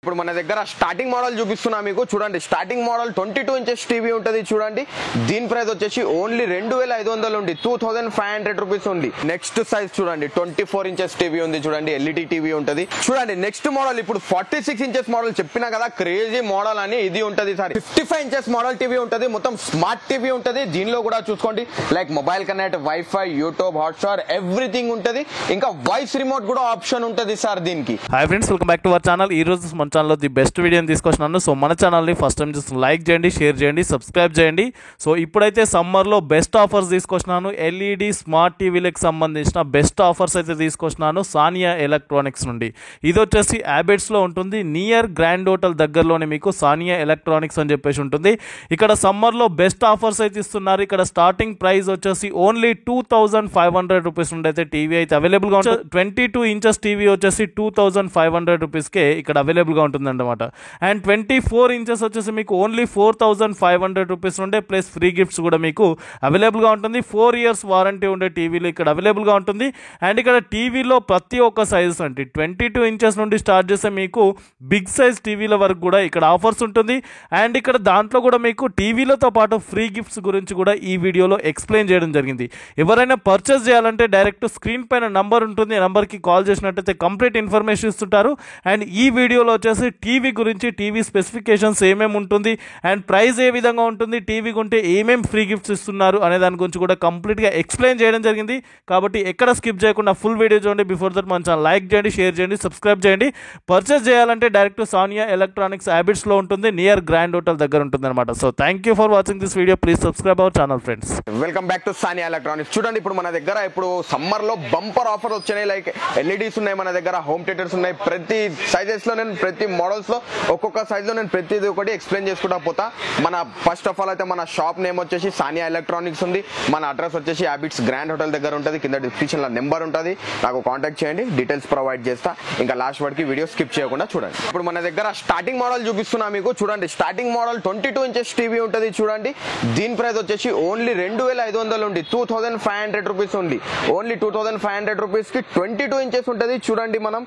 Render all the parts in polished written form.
ఇప్పుడు మన దగ్గర స్టార్టింగ్ మోడల్ చూపిస్తున్నా మీకు చూడండి. స్టార్టింగ్ మోడల్ 22 ఇంచెస్ టీవీ ఉంటది చూడండి. దీని ప్రైస్ వచ్చేసి ఓన్లీ 2500 ఉంది, 2500 రూపీస్ ఉంది. నెక్స్ట్ సైజ్ చూడండి 24 ఇంచెస్ టీవీ ఉంది చూడండి, ఎల్ఈడి టీవీ ఉంటది చూడండి. నెక్స్ట్ మోడల్ ఇప్పుడు 46 ఇంచెస్ మోడల్ చెప్పినా కదా క్రేజీ మోడల్ అని, ఇది ఉంటది సార్. 55 ఇంచెస్ మోడల్ టీవీ ఉంటది, మొత్తం స్మార్ట్ టీవీ ఉంటది. దీనిలో కూడా చూసుకోండి like mobile connect, wifi, YouTube, Hotstar everything ఉంటది. ఇంకా వాయిస్ రిమోట్ కూడా ఆప్షన్ ఉంటది సార్ దీనికి. Hi friends, welcome back to our channel. ఈ రోజు మన ఛానల్లో ది బెస్ట్ వీడియోని తీసుకొచ్చినాను. సో మన ఛానల్ని ఫస్ట్ టైం చూసి లైక్ చేయండి, షేర్ చేయండి, సబ్స్క్రైబ్ చేయండి. సో ఇప్పుడైతే సమ్మర్లో బెస్ట్ ఆఫర్స్ తీసుకొచ్చినాను. ఎల్ఈడి స్మార్ట్ టీవీలకు సంబంధించిన బెస్ట్ ఆఫర్స్ అయితే తీసుకొచ్చినాను సానియా ఎలక్ట్రానిక్స్ నుండి. ఇది వచ్చేసి హ్యాబిట్స్లో ఉంటుంది, నియర్ గ్రాండ్ హోటల్ దగ్గరలోనే మీకు సానియా ఎలక్ట్రానిక్స్ అని చెప్పేసి ఉంటుంది. ఇక్కడ సమ్మర్లో బెస్ట్ ఆఫర్స్ అయితే ఇస్తున్నారు. ఇక్కడ స్టార్టింగ్ ప్రైస్ వచ్చేసి ఓన్లీ 2500 రూపీస్ నుండి అయితే టీవీ అయితే అవైలబుల్గా ఉంటుంది. 22 ఇంచెస్ టీవీ వచ్చేసి 2500 రూపీస్కే ఇక్కడ అవైలబుల్గా ఉంటుంది అన్నమాట. అండ్ 24 ఇంచెస్ వచ్చేసి మీకు ఓన్లీ 4500 రూపీస్ ఉండే ప్లస్ ఫ్రీ గిఫ్ట్స్ కూడా మీకు అవైలబుల్గా ఉంటుంది. 4 ఇయర్స్ వారంటీ ఉండే టీవీలు ఇక్కడ అవైలబుల్గా ఉంటుంది. అండ్ ఇక్కడ టీవీలో ప్రతి ఒక్క సైజెస్ అంటే 22 ఇంచెస్ నుండి స్టార్ట్ చేస్తే మీకు బిగ్ సైజ్ టీవీల వరకు కూడా ఇక్కడ ఆఫర్స్ ఉంటుంది. అండ్ ఇక్కడ దాంట్లో కూడా మీకు టీవీలతో పాటు ఫ్రీ గిఫ్ట్స్ గురించి కూడా ఈ వీడియోలో ఎక్స్ప్లెయిన్ చేయడం జరిగింది. ఎవరైనా పర్చేస్ చేయాలంటే డైరెక్ట్ స్క్రీన్ పైన నంబర్ ఉంటుంది, నంబర్కి కాల్ చేసినట్టయితే కంప్లీట్ ఇన్ఫర్మేషన్ ఇస్తుంటారు. అండ్ ఈ వీడియోలో వచ్చేసి టీవీ గురించి, టీవీ స్పెసిఫికేషన్స్ ఏమేమి ఉంటుంది అండ్ ప్రైస్ ఏ విధంగా ఉంటుంది, టీవీ కొంటే ఏమేమి ఫ్రీ గిఫ్ట్స్ ఇస్తున్నారు అనే దాని గురించి కూడా కంప్లీట్గా ఎక్స్ప్లెయిన్ చేయడం జరిగింది. కాబట్టి ఎక్కడ స్కిప్ చేయకుండా ఫుల్ వీడియో చూడండి. బిఫోర్ దట్ మన ఛానల్ లైక్ చేయండి, షేర్ చేయండి, సబ్స్క్రైబ్ చేయండి. పర్చేస్ చేయాలంటే డైరెక్ట్ సానియా ఎలక్ట్రానిక్స్ హ్యాబిట్స్లో ఉంటుంది, నియర్ గ్రాండ్ హోటల్ దగ్గర ఉంటుంది అనమాట. So thank you for watching this video. Please subscribe our channel friends. Welcome back to Sania electronics. చూడండి ఇప్పుడు మన దగ్గర ఇప్పుడు సమ్మర్ లో బంపర్ ఆఫర్ వచ్చినాయి. లైక్ ఎల్ఈడీస్ ఉన్నాయి మన దగ్గర, హోమ్ థియేటర్స్ ఉన్నాయి. ప్రతి సైజెస్ లో నేను ప్రతి మోడల్స్ లో ఒక్కొక్క సైజ్ లో నేను ప్రతిది ఒకటి ఎక్స్ప్లెయిన్ చేసుకుంటా పోతా. మన ఫస్ట్ ఆఫ్ ఆల్ అయితే మన షాప్ నేమ్ వచ్చేసి సానియా ఎలక్ట్రానిక్స్ ఉంది. మన అడ్రస్ వచ్చేసి హ్యాబిట్స్ గ్రాండ్ హోటల్ దగ్గర ఉంటుంది. కింద డిస్క్రిప్షన్ లో నెంబర్ ఉంటుంది, నాకు కాంటాక్ట్ చేయండి, డీటెయిల్స్ ప్రొవైడ్ చేస్తా. ఇంకా లాస్ట్ వరకు వీడియో స్కిప్ చేయకుండా చూడండి. ఇప్పుడు మన దగ్గర స్టార్టింగ్ మోడల్ చూపిస్తున్నా మీకు చూడండి. స్టార్టింగ్ మోడల్ 22 ఇంచెస్ టీవీ ఉంటుంది చూడండి. దీని ప్రైస్ వచ్చేసి ఓన్లీ 2500 ఉంది, 2500 రూపీస్ ఉంది. ఓన్లీ 2500 రూపీస్ కి 22 ఇంచెస్ ఉంటుంది చూడండి. మనం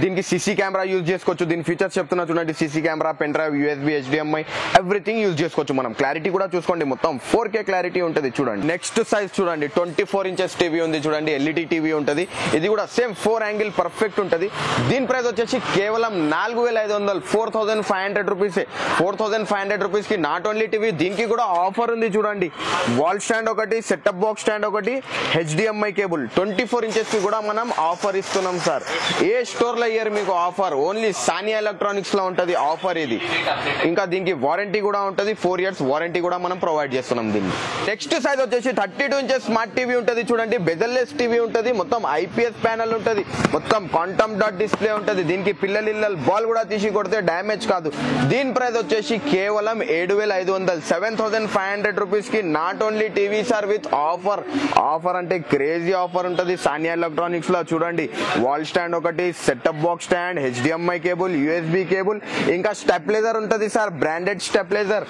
దీనికి సీసీ కెమెరా యూజ్ చేసుకోవచ్చు. దీని ఫీచర్స్ చెప్తున్నా చూడండి. CC camera, pen drive, USB, HDMI everything use చేసుకోవచ్చు. మనం క్లారిటీ కూడా చూసుకోండి, మొత్తం 4K క్లారిటీ ఉంటుంది చూడండి. నెక్స్ట్ సైజ్ చూడండి 24 ఇంచెస్ టీవీ ఉంది చూడండి, ఎల్ఈడి టీవీ ఉంటుంది. ఇది కూడా సేమ్ 4 యాంగిల్ పర్ఫెక్ట్ ఉంటుంది. దీని ప్రైస్ వచ్చేసి కేవలం 4500, 4500 రూపీస్. 4500 రూపీస్ కి నాట్ ఓన్లీ టీవీ, దీనికి కూడా ఆఫర్ ఉంది చూడండి. వాల్ స్టాండ్ ఒకటి, సెటప్ బాక్స్ స్టాండ్ ఒకటి, హెచ్డిఎంఐ కేబుల్. 24 ఇంచెస్ కి కూడా మనం ఆఫర్ ఇస్తున్నాం సార్. ఏ స్టోర్ లో ఇయర్ మీకు ఆఫర్, ఓన్లీ సానియా ఎలక్ట్రానిక్స్ లో ఉంటది ఆఫర్ ఇది. ఇంకా దీనికి వారంటీ కూడా ఉంటది, 4 ఇయర్స్ వారంటీ కూడా మనం ప్రొవైడ్ చేస్తున్నాం దీన్ని. నెక్స్ట్ సైజ్ వచ్చేసి 32 ఇంచెస్ స్మార్ట్ టీవీ ఉంటది చూడండి. బెజల్లెస్ టీవీ ఉంటది, మొత్తం ఐపీఎస్ ప్యానల్ ఉంటది, మొత్తం క్వాంటమ్ డాట్ డిస్ప్లే ఉంటది. దీనికి పిల్లలు బాల్ కూడా తీసి కొడితే డ్యామేజ్ కాదు. దీని ప్రైస్ వచ్చేసి కేవలం 7500, 7500 రూపీస్ కి not only TV sir with offer. Offer అంటే క్రేజీ ఆఫర్ ఉంటది సానియా ఎలక్ట్రానిక్స్ లో చూడండి. వాల్ స్టాండ్ ఒకటి, setup box stand, HDMI cable, USB cable, ఇంకా స్టెప్లైజర్ ఉంటది సార్, బ్రాండెడ్ స్టెప్లైజర్.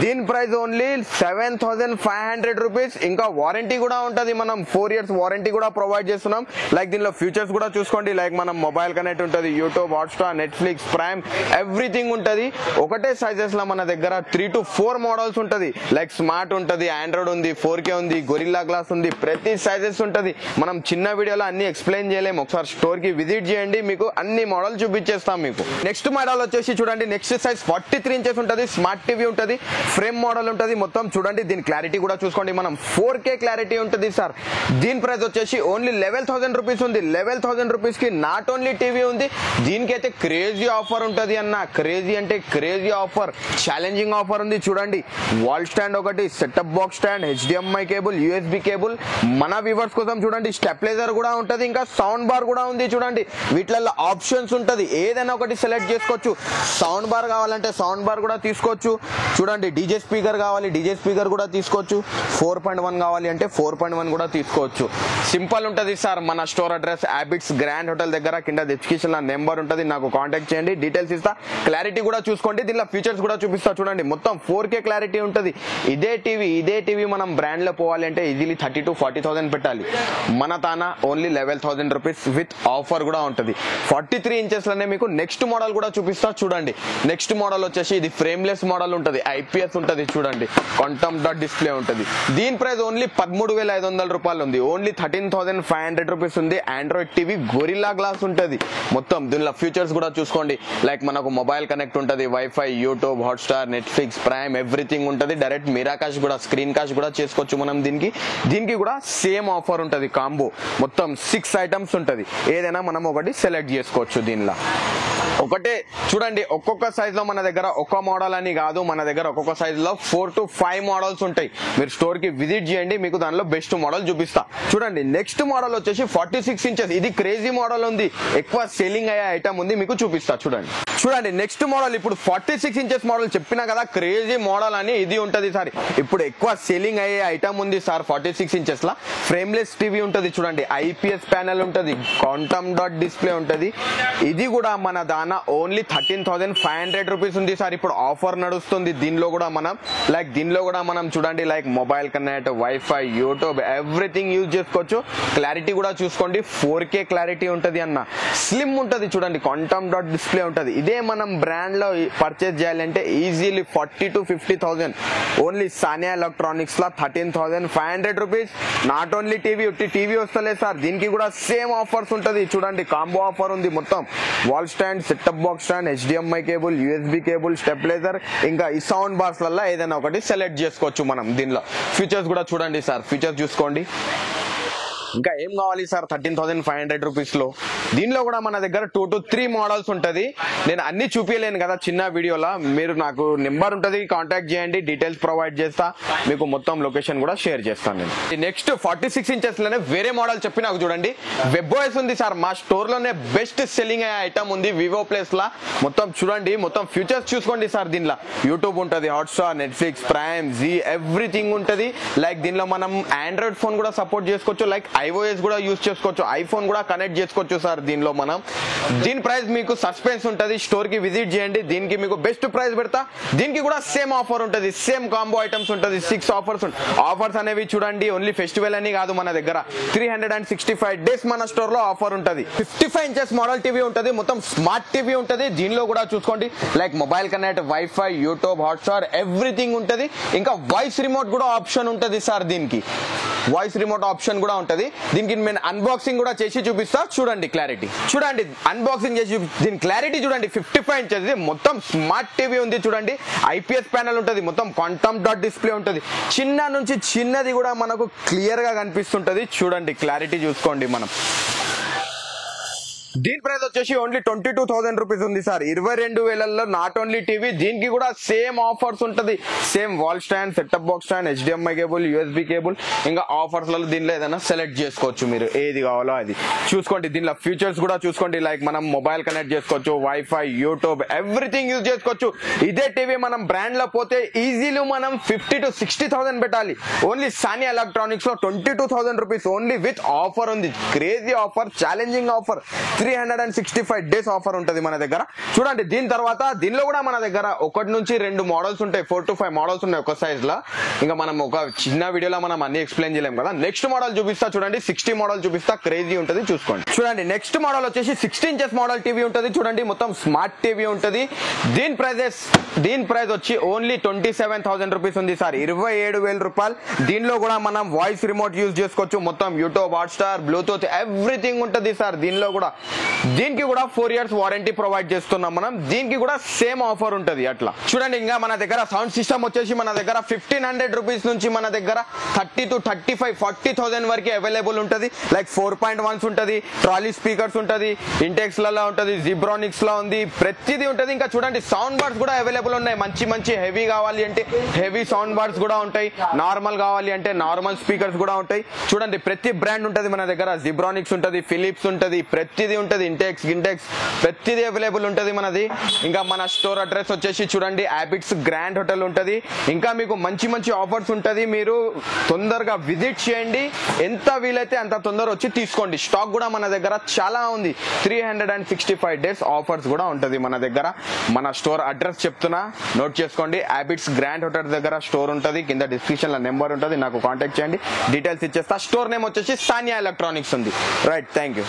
దీని ప్రైస్ ఓన్లీ 7500 రూపీస్. ఇంకా వారంటీ కూడా ఉంటది, మనం 4 ఇయర్స్ వారంటీ కూడా ప్రొవైడ్ చేస్తున్నాం. లైక్ దీనిలో ఫీచర్స్ కూడా చూసుకోండి. లైక్ మనం మొబైల్ కనెక్ట్ ఉంటుంది, YouTube, Hotstar, Netflix, prime everything ఉంటది. ఒకటే సైజెస్ లో మన దగ్గర 3 to 4 మోడల్స్ ఉంటది. లైక్ స్మార్ట్ ఉంటది, ఆండ్రాయిడ్ ఉంది, 4K ఉంది, గొరిల్లా గ్లాస్ ఉంది, ప్రతి సైజెస్ ఉంటది. మనం చిన్న వీడియోలో అన్ని ఎక్స్ప్లెయిన్ చేయలేము. ఒకసారి స్టోర్ కి విజిట్ చేయండి, మీకు అన్ని మోడల్ చూపించేస్తాం మీకు. నెక్స్ట్ మోడల్ వచ్చేసి చూడండి. నెక్స్ట్ సైజ్ 43 ఇంచెస్ ఉంటది, స్మార్ట్ టీవీ ఉంటది, ఫ్రేమ్ మోడల్ ఉంటది మొత్తం చూడండి. దీని క్లారిటీ కూడా చూసుకోండి, మనం 4K క్లారిటీ ఉంటుంది సార్. దీని ప్రైస్ వచ్చేసి ఓన్లీ 11000 రూపీస్ ఉంది. 11000 రూపీస్ కి నాట్ ఓన్లీ టీవీ ఉంది. దీనికైతే క్రేజీ ఆఫర్ ఉంటది అన్న, క్రేజీ అంటే క్రేజీ ఆఫర్, ఛాలెంజింగ్ ఆఫర్ ఉంది చూడండి. వాల్ స్టాండ్ ఒకటి, setup box stand, HDMI cable, USB cable. మన వ్యూవర్స్ కోసం చూడండి స్టెప్లైజర్ కూడా ఉంటది, ఇంకా సౌండ్ బార్ కూడా ఉంది చూడండి. వీటిల్లో ఆప్షన్స్ ఉంటది, ఏదైనా ఒకటి సెలెక్ట్ చేసుకోవచ్చు. సౌండ్ బార్ కావాలంటే సౌండ్ బార్ కూడా తీసుకోవచ్చు. చూడండి డీజే స్పీకర్ కావాలి, డీజే స్పీకర్ కూడా తీసుకోవచ్చు. 4.1 కావాలి అంటే 4.1 కూడా తీసుకోవచ్చు. సింపుల్ ఉంటుంది సార్. మన store address habits grand hotel దగ్గర, కింద డిస్క్రిప్షన్ లో నెంబర్ ఉంటుంది, నాకు కాంటాక్ట్ చేయండి, డీటెయిల్స్ ఇస్తా. క్లారిటీ కూడా చూసుకోండి, దీనిలో ఫీచర్స్ కూడా చూపిస్తా. చూడండి మొత్తం 4K క్లారిటీ ఉంటుంది. ఇదే టీవీ మనం బ్రాండ్ లో పోవాలి అంటే ఈజీలీ 30,000 to 40,000 పెట్టాలి. మన తానా ఓన్లీ 11,000 రూపీస్ విత్ ఆఫర్ కూడా ఉంటుంది. 43 ఇంచెస్ లోనే మీకు నెక్స్ట్ మోడల్ కూడా చూపిస్తా. చూడండి నెక్స్ట్ మోడల్ వచ్చేసి ఇది ఫ్రేమ్లెస్ మోడల్ ఉంటుంది, IPS ఉంటుంది. చూడండి క్వాంటమ్ డాట్ డిస్ప్లే ఉంటుంది. దీని ప్రైస్ ఓన్లీ 13,500 రూపాయలు ఉంది. ఓన్లీ 13,500 రూపీస్ ఉంది. ఆండ్రాయిడ్ టీవీ గొరిల్లా గ్లాస్ ఉంటుంది. మొత్తం దీనిలో ఫీచర్స్ కూడా చూసుకోండి. లైక్ మనకు మొబైల్ కనెక్ట్ ఉంటుంది, wifi, YouTube, Hotstar, Netflix, prime everything ఉంటుంది. డైరెక్ట్ మీరా కాష్ కూడా, స్క్రీన్ కాష్ కూడా చేసుకోవచ్చు మనం. దీనికి కూడా సేమ్ ఆఫర్ ఉంటుంది. కాంబో మొత్తం 6 ఐటమ్స్ ఉంటుంది. ఏదైనా మనం ఒకటి సెలెక్ట్ చేసుకోవచ్చు. దీనిలో ఒకటే చూడండి, ఒక్కొక్క సైజ్ లో మన దగ్గర ఒక మోడల్ అని కాదు, మన దగ్గర ఒక్కొక్క సైజ్ లో 4 to 5 మోడల్స్ ఉంటాయి. మీరు స్టోర్ కి విజిట్ చేయండి, మీకు దానిలో బెస్ట్ మోడల్ చూపిస్తా. చూడండి నెక్స్ట్ మోడల్ వచ్చేసి 46 ఇంచెస్. ఇది క్రేజీ మోడల్ ఉంది, ఎక్కువ సెల్లింగ్ అయ్యే ఐటమ్ ఉంది, మీకు చూపిస్తా. చూడండి నెక్స్ట్ మోడల్ ఇప్పుడు 46 ఇంచెస్ మోడల్ చెప్పినా కదా, క్రేజీ మోడల్ అని ఇది ఉంటది సార్. ఇప్పుడు ఎక్కువ సెల్లింగ్ అయ్యే ఐటమ్ ఉంది సార్. 46 ఇంచెస్ లా ఫ్రేమ్లెస్ టీవీ ఉంటుంది. చూడండి IPS ప్యానెల్ ఉంటుంది, క్వాంటమ్ డాట్ డిస్ప్లే ఉంటుంది. ఇది కూడా మన దానా ఓన్లీ 13,500 రూపీస్ ఉంది సార్. ఇప్పుడు ఆఫర్ నడుస్తుంది. దీనిలో కూడా మనం చూడండి like mobile connect, wifi, YouTube everything use చేసుకోవచ్చు. క్లారిటీ కూడా చూసుకోండి, 4K క్లారిటీ ఉంటుంది అన్న. స్లిమ్ ఉంటుంది. చూడండి క్వాంటమ్ డాట్ డిస్ప్లే ఉంటుంది. ఇదే మనం బ్రాండ్ లో పర్చేస్ చేయాలంటే easily 40,000 to 50,000. Only Sania electronics law 13,500 rupees. Not only TV వస్తలేదు సార్, దీనికి కూడా సేమ్ ఆఫర్స్ ఉంటుంది. చూడండి కాంబో ఆఫర్ ఉంది. మొత్తం wall stand, setup box stand, HDMI cable, USB cable, stabiliser, ఇంకా ఈ సౌండ్ బాక్స్ లలో ఏదైనా ఒకటి సెలెక్ట్ చేసుకోవచ్చు మనం. దీనిలో ఫీచర్స్ కూడా చూడండి సార్, ఫీచర్స్ చూసుకోండి. ఇంకా ఏం కావాలి సార్ 13,500 రూపీస్ లో? దీనిలో కూడా మన దగ్గర 2 to 3 మోడల్స్ ఉంటుంది. నేను అన్ని చూపించలేను కదా చిన్న వీడియోలో. మీరు నాకు నెంబర్ ఉంటుంది, కాంటాక్ట్ చేయండి, డీటెయిల్స్ ప్రొవైడ్ చేస్తా. మీకు మొత్తం లొకేషన్ కూడా షేర్ చేస్తాను నేను. నెక్స్ట్ 46 ఇంచెస్ లోనే వేరే మోడల్ చెప్పి నాకు చూడండి. WebOS ఉంది సార్. మా స్టోర్ లోనే బెస్ట్ సెల్లింగ్ అయ్యే ఐటమ్ ఉంది వివో ప్లేస్ లా. మొత్తం చూడండి, మొత్తం ఫీచర్స్ చూసుకోండి సార్. దీనిలో యూట్యూబ్ ఉంటుంది, Hotstar, Netflix, Prime, Zee everything ఉంటుంది. లైక్ దీనిలో మనం ఆండ్రాయిడ్ ఫోన్ కూడా సపోర్ట్ చేసుకోవచ్చు, లైక్ iOS కూడా యూజ్ చేసుకోవచ్చు, ఐఫోన్ కూడా కనెక్ట్ చేసుకోవచ్చు సార్. దీనిలో మనం దీని ప్రైస్ మీకు సస్పెన్స్ ఉంటుంది. స్టోర్ కి విజిట్ చేయండి, దీనికి మీకు బెస్ట్ ప్రైస్ పెడతా. దీనికి కూడా సేమ్ ఆఫర్ ఉంటుంది, సేమ్ కాంబో ఐటమ్స్ ఉంటుంది. 6 ఆఫర్స్ అనేవి చూడండి. ఓన్లీ ఫెస్టివల్ అని కాదు, మన దగ్గర 365 డేస్ మన స్టోర్ లో ఆఫర్ ఉంటుంది. 55 ఇంచెస్ మోడల్ టీవీ ఉంటుంది, మొత్తం స్మార్ట్ టీవీ ఉంటుంది. దీనిలో కూడా చూసుకోండి like mobile connect, wifi, YouTube, Hotstar everything ఉంటుంది. ఇంకా వాయిస్ రిమోట్ కూడా ఆప్షన్ ఉంటుంది సార్. దీనికి వాయిస్ రిమోట్ ఆప్షన్ కూడా ఉంటుంది. దీనికి నేను అన్బాక్సింగ్ కూడా చేసి చూపిస్తా. చూడండి క్లారిటీ, చూడండి అన్బాక్సింగ్ చేసి దీని క్లారిటీ చూడండి. 55 ఇంచెస్ మొత్తం స్మార్ట్ టీవీ ఉంది. చూడండి IPS ప్యానెల్ ఉంటుంది, మొత్తం క్వాంటమ్ డాట్ డిస్ప్లే ఉంటుంది. చిన్న నుంచి చిన్నది కూడా మనకు క్లియర్ గా కనిపిస్తుంటది. చూడండి క్లారిటీ చూసుకోండి మనం. దీని ప్రైస్ వచ్చేసి ఓన్లీ 22,000 రూపీస్ ఉంది సార్. 22,000లో నాట్ ఓన్లీ టీవీ, దీనికి కూడా సేమ్ ఆఫర్స్ ఉంటుంది. Same wall stand, setup box stand, HDMI cable, USB cable, ఇంకా ఆఫర్స్ లలో దీనిలో ఏదైనా సెలెక్ట్ చేసుకోవచ్చు. మీరు ఏది కావాలో అది చూసుకోండి. దీనిలో ఫీచర్స్ కూడా చూసుకోండి. లైక్ మనం మొబైల్ కనెక్ట్ చేసుకోవచ్చు, వైఫై, యూట్యూబ్ ఎవ్రీథింగ్ యూజ్ చేసుకోవచ్చు. ఇదే టీవీ మనం బ్రాండ్ లో పోతే ఈజీలీ మనం 50,000 to 60,000 పెట్టాలి. ఓన్లీ సానియా ఎలక్ట్రానిక్స్ లో 22,000 రూపీస్ ఓన్లీ విత్ ఆఫర్ ఉంది. Crazy offer, challenging offer. 365 days offer ఉంటుంది మన దగ్గర. చూడండి దీని తర్వాత దీనిలో కూడా మన దగ్గర 1 నుంచి 2 మోడల్స్ ఉంటాయి, 4 to 5 మోడల్స్ ఉన్నాయి ఒక సైజ్ లో. ఇంకా మనం ఒక చిన్న వీడియోలో మనం అన్ని ఎక్స్ప్లెయిన్ చేయలేం కదా. నెక్స్ట్ మోడల్ చూపిస్తా చూడండి, 60 మోడల్ చూపిస్తా. క్రేజీ ఉంటుంది, చూసుకోండి. చూడండి నెక్స్ట్ మోడల్ వచ్చేసి 60 ఇంచెస్ మోడల్ టీవీ ఉంటుంది. చూడండి మొత్తం స్మార్ట్ టీవీ ఉంటుంది. దీని ప్రైస్ వచ్చి ఓన్లీ 27,000 రూపీస్ ఉంది సార్. 27,000 రూపాయలు. దీనిలో కూడా మనం వాయిస్ రిమోట్ యూజ్ చేసుకోవచ్చు. మొత్తం యూట్యూబ్, హాట్స్టార్, బ్లూటూత్ ఎవ్రీథింగ్ ఉంటుంది సార్. దీనిలో కూడా దీనికి కూడా 4 years వారంటీ ప్రొవైడ్ చేస్తున్నాం మనం. దీనికి కూడా సేమ్ ఆఫర్ ఉంటుంది అట్లా. చూడండి ఇంకా మన దగ్గర సౌండ్ సిస్టమ్ వచ్చేసి మన దగ్గర 1,500 రూపీస్ నుంచి మన దగ్గర 30 to 35, 40,000 వరకు అవైలబుల్ ఉంటుంది. లైక్ 4.1 ఉంటుంది, ట్రాలీ స్పీకర్స్ ఉంటుంది, ఇంటెక్స్ లలో ఉంటుంది, జిబ్రానిక్స్ లో ఉంది, ప్రతిదీ ఉంటుంది. ఇంకా చూడండి సౌండ్ బార్స్ కూడా అవైలబుల్ ఉన్నాయి. మంచి హెవీ కావాలి అంటే హెవీ సౌండ్ బార్స్ కూడా ఉంటాయి, నార్మల్ కావాలి అంటే నార్మల్ స్పీకర్స్ కూడా ఉంటాయి. చూడండి ప్రతి బ్రాండ్ ఉంటుంది మన దగ్గర. జిబ్రానిక్స్ ఉంటుంది, ఫిలిప్స్ ఉంటుంది, ప్రతిదీ ఉంటుంది, ఇంటెక్స్ గింటెక్స్ ప్రతిదీ అవైలబుల్ ఉంటుంది మనది. ఇంకా మన స్టోర్ అడ్రస్ వచ్చేసి చూడండి హ్యాబిట్స్ గ్రాండ్ హోటల్ ఉంటుంది. ఇంకా మీకు మంచి మంచి ఆఫర్స్ ఉంటుంది, మీరు తొందరగా విజిట్ చేయండి, ఎంత వీలైతే అంత తొందర వచ్చి తీసుకోండి. స్టాక్ కూడా మన దగ్గర చాలా ఉంది, 365 days ఆఫర్స్ కూడా ఉంటుంది మన దగ్గర. మన స్టోర్ అడ్రస్ చెప్తున్నా, నోట్ చేసుకోండి. హ్యాబిట్స్ గ్రాండ్ హోటల్ దగ్గర స్టోర్ ఉంటుంది, కింద డిస్క్రిప్షన్ లో నెంబర్ ఉంటుంది, నాకు కాంటాక్ట్ చేయండి, డీటెయిల్స్ ఇచ్చేస్తా. స్టోర్ నేమ్ వచ్చేసి సానియా ఎలక్ట్రానిక్స్ ఉంది. Right, thank you.